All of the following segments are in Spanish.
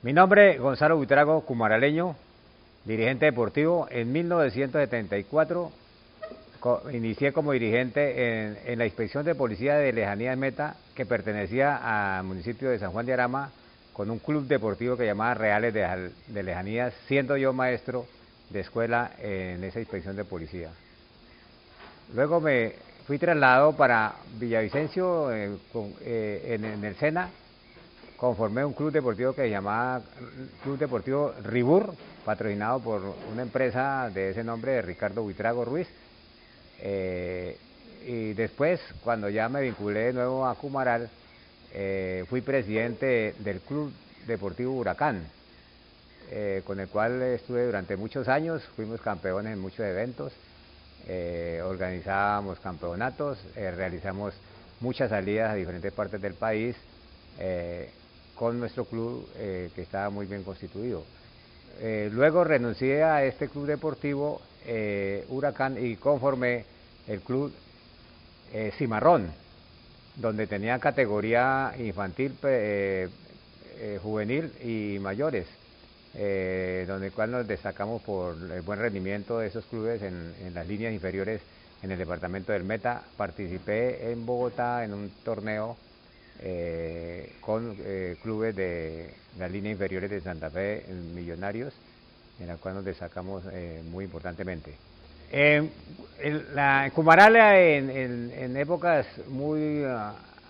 Mi nombre es Gonzalo Buitrago, cumaraleño, dirigente deportivo. En 1974 inicié como dirigente en la inspección de policía de Lejanías Meta, que pertenecía al municipio de San Juan de Arama, con un club deportivo que llamaba Reales de Lejanías, siendo yo maestro de escuela en esa inspección de policía. Luego me fui trasladado para Villavicencio, en el SENA. Conformé un club deportivo que se llamaba Club Deportivo Ribur, patrocinado por una empresa de ese nombre, de Ricardo Buitrago Ruiz. Y después, cuando ya me vinculé de nuevo a Cumaral, fui presidente del Club Deportivo Huracán, con el cual estuve durante muchos años. Fuimos campeones en muchos eventos, organizábamos campeonatos, realizamos muchas salidas a diferentes partes del país, con nuestro club, que estaba muy bien constituido. Luego renuncié a este club deportivo Huracán y conformé el club Cimarrón, donde tenía categoría infantil, juvenil y mayores, donde cual nos destacamos por el buen rendimiento de esos clubes en las líneas inferiores en el departamento del Meta. Participé en Bogotá en un torneo con clubes de las líneas inferiores de Santa Fe, Millonarios, en la cual nos destacamos muy importantemente. En Cumaral, en épocas muy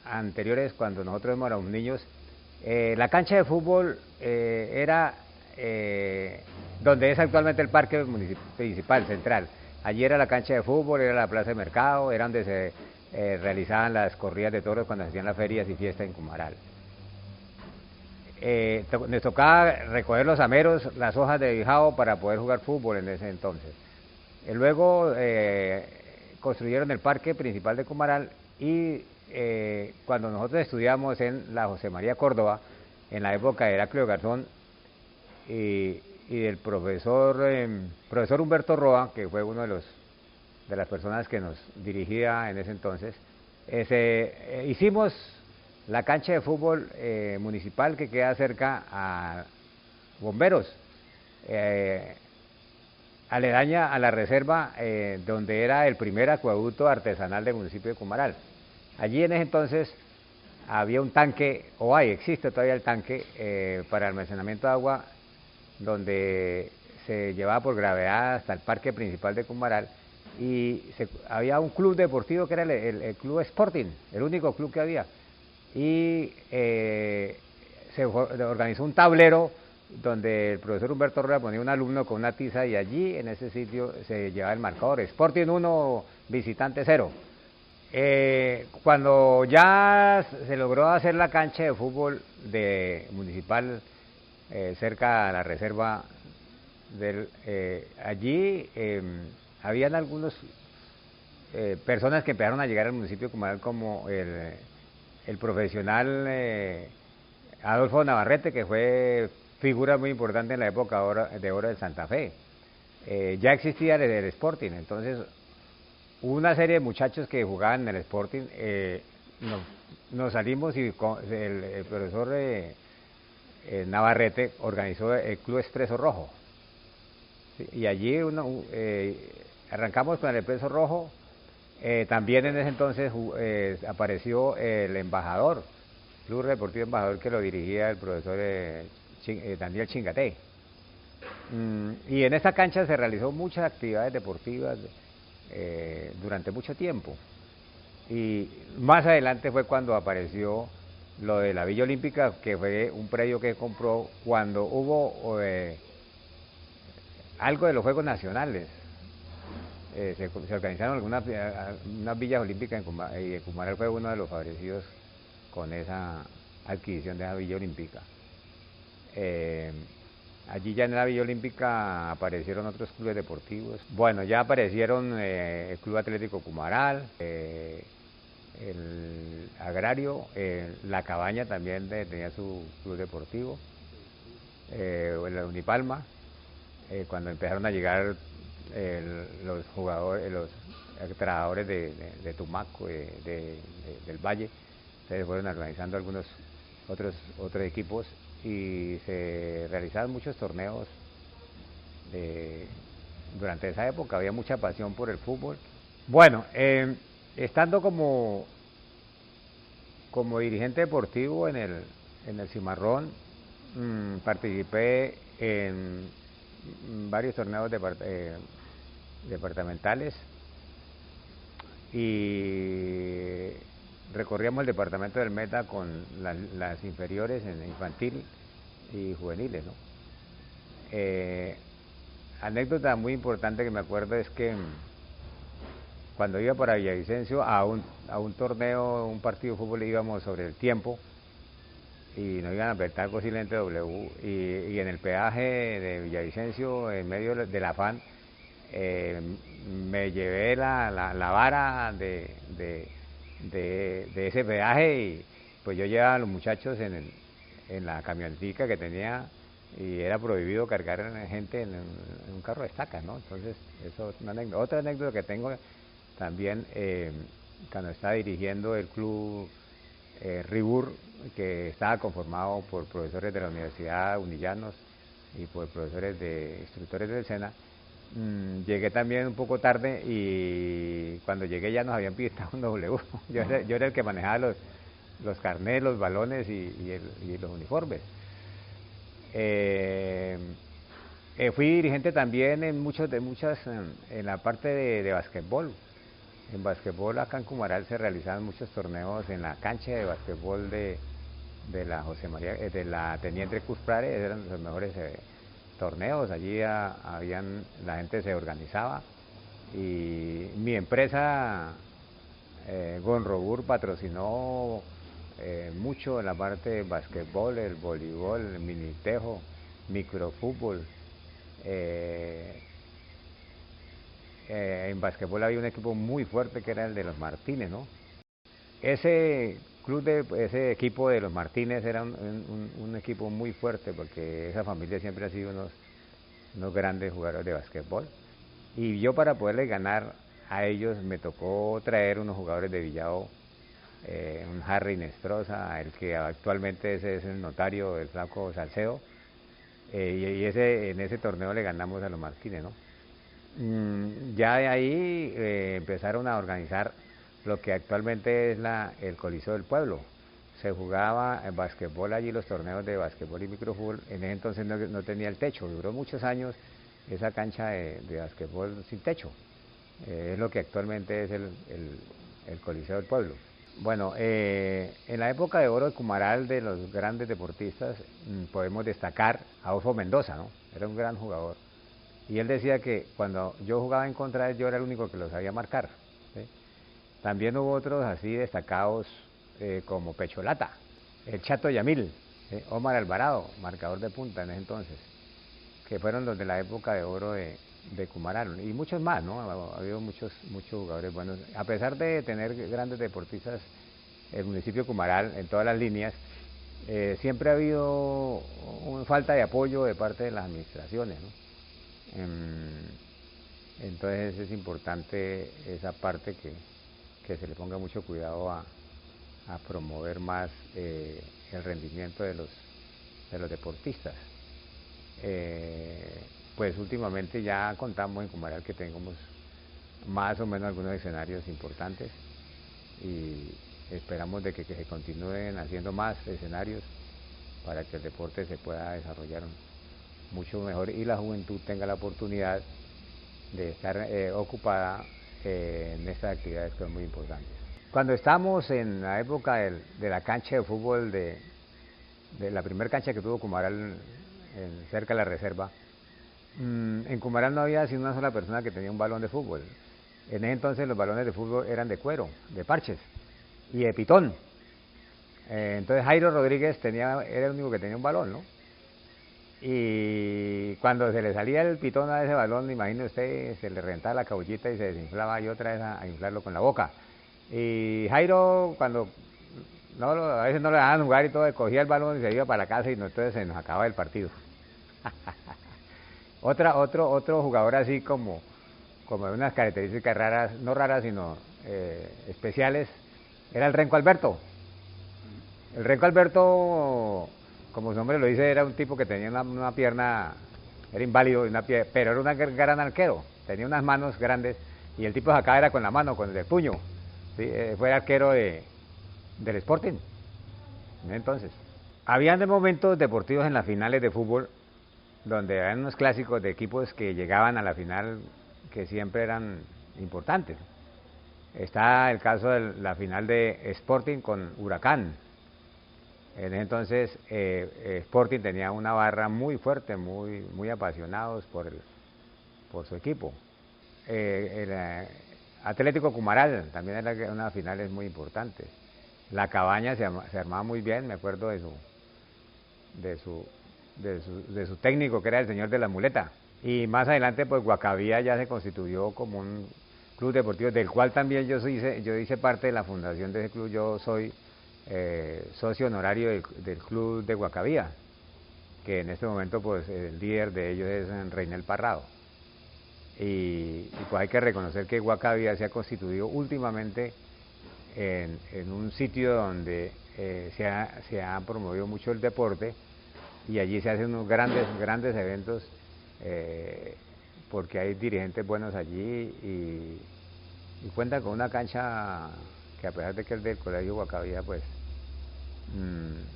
anteriores, cuando nosotros éramos niños, la cancha de fútbol era donde es actualmente el parque principal, central. Allí era la cancha de fútbol, era la plaza de mercado, era donde se realizaban las corridas de toros cuando se hacían las ferias y fiestas en Cumaral. Nos tocaba recoger los ameros, las hojas de bijao para poder jugar fútbol en ese entonces. Luego construyeron el parque principal de Cumaral y cuando nosotros estudiamos en la José María Córdoba, en la época de Heraclio Garzón y del profesor Humberto Roa, que fue uno de las personas que nos dirigía en ese entonces, hicimos la cancha de fútbol municipal que queda cerca a Bomberos, aledaña a la reserva, donde era el primer acueducto artesanal del municipio de Cumaral. Allí en ese entonces había un tanque, o existe todavía el tanque para almacenamiento de agua, donde se llevaba por gravedad hasta el parque principal de Cumaral, y había un club deportivo que era el Club Sporting, el único club que había, y se organizó un tablero donde el profesor Humberto Rueda ponía un alumno con una tiza, y allí en ese sitio se llevaba el marcador: Sporting 1, visitante 0. Cuando ya se logró hacer la cancha de fútbol municipal cerca a la reserva allí, habían algunos personas que empezaron a llegar al municipio de Cumaral, como el profesional Adolfo Navarrete, que fue figura muy importante en la época de oro de Santa Fe. Ya existía el Sporting, entonces una serie de muchachos que jugaban en el Sporting, nos salimos, y el profesor Navarrete organizó el Club Expreso Rojo. ¿Sí? Y allí arrancamos con el Expreso Rojo. También en ese entonces apareció el Embajador, Club Deportivo Embajador, que lo dirigía el profesor Daniel Chingaté. Y en esta cancha se realizó muchas actividades deportivas durante mucho tiempo. Y más adelante fue cuando apareció lo de la Villa Olímpica, que fue un predio que compró cuando hubo algo de los Juegos Nacionales. Se organizaron unas villas olímpicas y Cumaral fue uno de los favorecidos con esa adquisición de esa Villa Olímpica. Allí ya en la Villa Olímpica aparecieron otros clubes deportivos. Bueno, ya aparecieron el Club Atlético Cumaral, el Agrario, La Cabaña también tenía su club deportivo, la Unipalma. Cuando empezaron a llegar los jugadores, los trabajadores de Tumaco, del Valle, se fueron organizando algunos otros equipos, y se realizaban muchos torneos durante esa época. Había mucha pasión por el fútbol. Bueno, estando como dirigente deportivo en el Cimarrón, participé en varios torneos departamentales, y recorríamos el departamento del Meta con las inferiores en infantil y juveniles, ¿no? Anécdota muy importante que me acuerdo es que cuando iba para Villavicencio a un torneo, un partido de fútbol, íbamos sobre el tiempo y nos iban a apretar posiblemente W, y en el peaje de Villavicencio, en medio del afán, me llevé la vara de ese peaje, y pues yo llevaba a los muchachos en la camionetica que tenía, y era prohibido cargar gente en un carro de estacas, ¿no? Entonces, eso es una anécdota. Otra anécdota que tengo también, cuando estaba dirigiendo el club Ribur, que estaba conformado por profesores de la Universidad Unillanos y por profesores instructores del SENA. Llegué también un poco tarde, y cuando llegué ya nos habían pintado un W. Yo era el que manejaba los carnets, los balones y los uniformes. Fui dirigente también en la parte de basquetbol. En basquetbol acá en Cumaral se realizaban muchos torneos en la cancha de basquetbol de la José María, de la Teniente Cruz Prade. Eran los mejores torneos. Allí la gente se organizaba, y mi empresa Gonrobur patrocinó mucho en la parte de basquetbol, el voleibol, el minitejo, microfútbol. En basquetbol había un equipo muy fuerte que era el de los Martínez, ¿no? Ese ese equipo de los Martínez era un equipo muy fuerte, porque esa familia siempre ha sido unos grandes jugadores de basquetbol. Y yo, para poderle ganar a ellos, me tocó traer unos jugadores de Villado, un Harry Nestroza, el que actualmente ese es el notario, el flaco Salcedo, y en ese torneo le ganamos a los Martínez, ¿no? Ya de ahí empezaron a organizar lo que actualmente es el Coliseo del Pueblo. Se jugaba en basquetbol allí, los torneos de basquetbol y microfútbol. En ese entonces no tenía el techo, duró muchos años esa cancha de basquetbol sin techo. Es lo que actualmente es el Coliseo del Pueblo. Bueno, en la época de oro de Cumaral, de los grandes deportistas, podemos destacar a Ofo Mendoza, ¿no? Era un gran jugador. Y él decía que cuando yo jugaba en contra de él, yo era el único que lo sabía marcar, ¿sí? También hubo otros así destacados, como Pecholata, el Chato Yamil, Omar Alvarado, marcador de punta en ese entonces, que fueron los de la época de oro de Cumaral, y muchos más, ¿no? Ha habido muchos jugadores buenos. A pesar de tener grandes deportistas, el municipio de Cumaral, en todas las líneas, siempre ha habido una falta de apoyo de parte de las administraciones, ¿no? Entonces es importante esa parte, que se le ponga mucho cuidado a promover más el rendimiento de los deportistas. Pues últimamente ya contamos en Cumaral que tenemos más o menos algunos escenarios importantes, y esperamos de que se continúen haciendo más escenarios para que el deporte se pueda desarrollar mucho mejor, y la juventud tenga la oportunidad de estar ocupada en estas actividades que son muy importantes. Cuando estamos en la época de la cancha de fútbol, de la primera cancha que tuvo Cumaral cerca de la reserva, en Cumaral no había sino una sola persona que tenía un balón de fútbol. En ese entonces los balones de fútbol eran de cuero, de parches y de pitón. Entonces Jairo Rodríguez era el único que tenía un balón, ¿no? Y cuando se le salía el pitón a ese balón, imagine usted, se le reventaba la cabullita y se desinflaba, y otra vez a inflarlo con la boca. Y Jairo, cuando a veces no le dejaban jugar y todo, cogía el balón y se iba para la casa, y entonces se nos acababa el partido. Otro jugador así como de unas características raras, no raras sino especiales, era el Renco Alberto. El Renco Alberto, como su nombre lo dice, era un tipo que tenía una pierna, era inválido, pero era un gran arquero, tenía unas manos grandes y el tipo sacaba era con la mano, con el puño. ¿Sí? Fue arquero del Sporting, entonces. Habían de momentos deportivos en las finales de fútbol donde habían unos clásicos de equipos que llegaban a la final que siempre eran importantes. Está el caso de la final de Sporting con Huracán. En ese entonces Sporting tenía una barra muy fuerte, muy apasionados por su equipo. El Atlético Cumaral también era una finales muy importante. La Cabaña se armaba muy bien, me acuerdo de su, de su técnico, que era el señor de la muleta. Y más adelante, pues Guacavía ya se constituyó como un club deportivo, del cual también yo hice parte de la fundación de ese club. Yo soy socio honorario del club de Guacavía, que en este momento pues el líder de ellos es Reinel Parrado. Y pues hay que reconocer que Guacavía se ha constituido últimamente en un sitio donde se ha promovido mucho el deporte, y allí se hacen unos grandes eventos, porque hay dirigentes buenos allí y cuentan con una cancha que, a pesar de que es del Colegio Guacavía, pues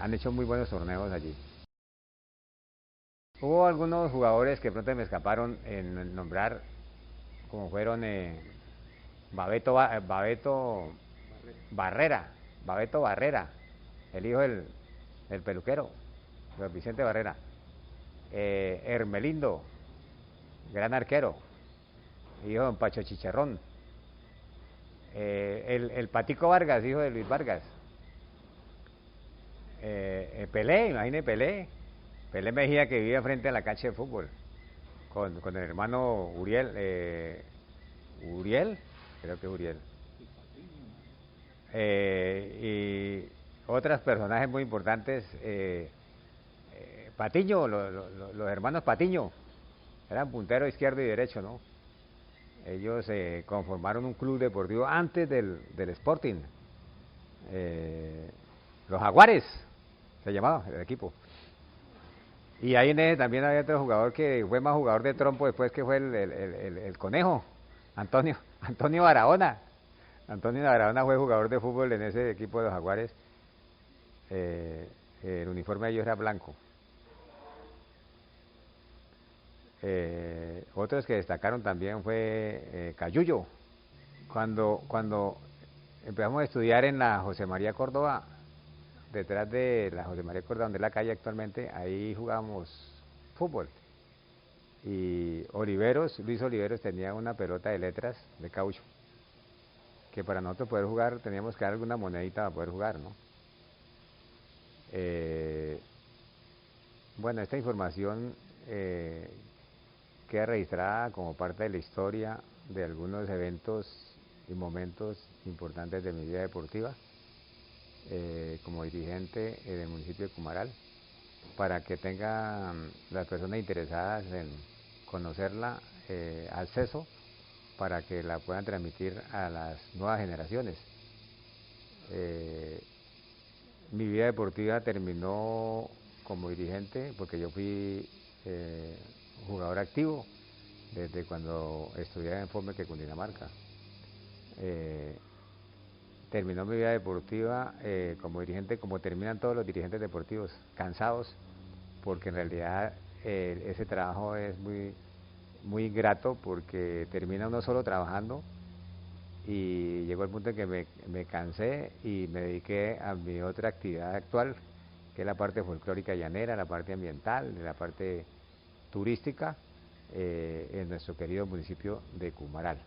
han hecho muy buenos torneos allí. Hubo algunos jugadores que pronto me escaparon en nombrar, como fueron Barrera, Babeto Barrera, el hijo del peluquero, de Vicente Barrera. Hermelindo, gran arquero, hijo de don Pacho Chicharrón. El Patico Vargas, hijo de Luis Vargas. Pelé, imagine Pelé Mejía, que vivía frente a la cancha de fútbol, con el hermano Uriel, creo que Uriel. Y otros personajes muy importantes, Patiño, los hermanos Patiño, eran puntero izquierdo y derecho, ¿no? Ellos conformaron un club deportivo antes del Sporting, los Jaguares, se llamaba el equipo. Y ahí en ese también había otro jugador que fue más jugador de trompo después, que fue el Conejo, Antonio Barahona. Antonio Barahona fue jugador de fútbol en ese equipo de los Jaguares. El uniforme de ellos era blanco. Otros que destacaron también fue Cayullo. Cuando empezamos a estudiar en la José María Córdoba, detrás de la José María Córdoba, donde es la calle actualmente, ahí jugábamos fútbol. Y Luis Oliveros tenía una pelota de letras de caucho, que para nosotros poder jugar teníamos que dar alguna monedita para poder jugar, ¿no? Bueno, esta información queda registrada como parte de la historia de algunos eventos y momentos importantes de mi vida deportiva como dirigente del municipio de Cumaral, para que tengan las personas interesadas en conocerla acceso, para que la puedan transmitir a las nuevas generaciones. Mi vida deportiva terminó como dirigente porque yo fui jugador activo desde cuando estudiaba en Fomeque, Cundinamarca. Terminó mi vida deportiva como dirigente, como terminan todos los dirigentes deportivos, cansados, porque en realidad ese trabajo es muy grato, porque termina uno solo trabajando, y llegó el punto en que me cansé y me dediqué a mi otra actividad actual, que es la parte folclórica llanera, la parte ambiental, la parte turística en nuestro querido municipio de Cumaral.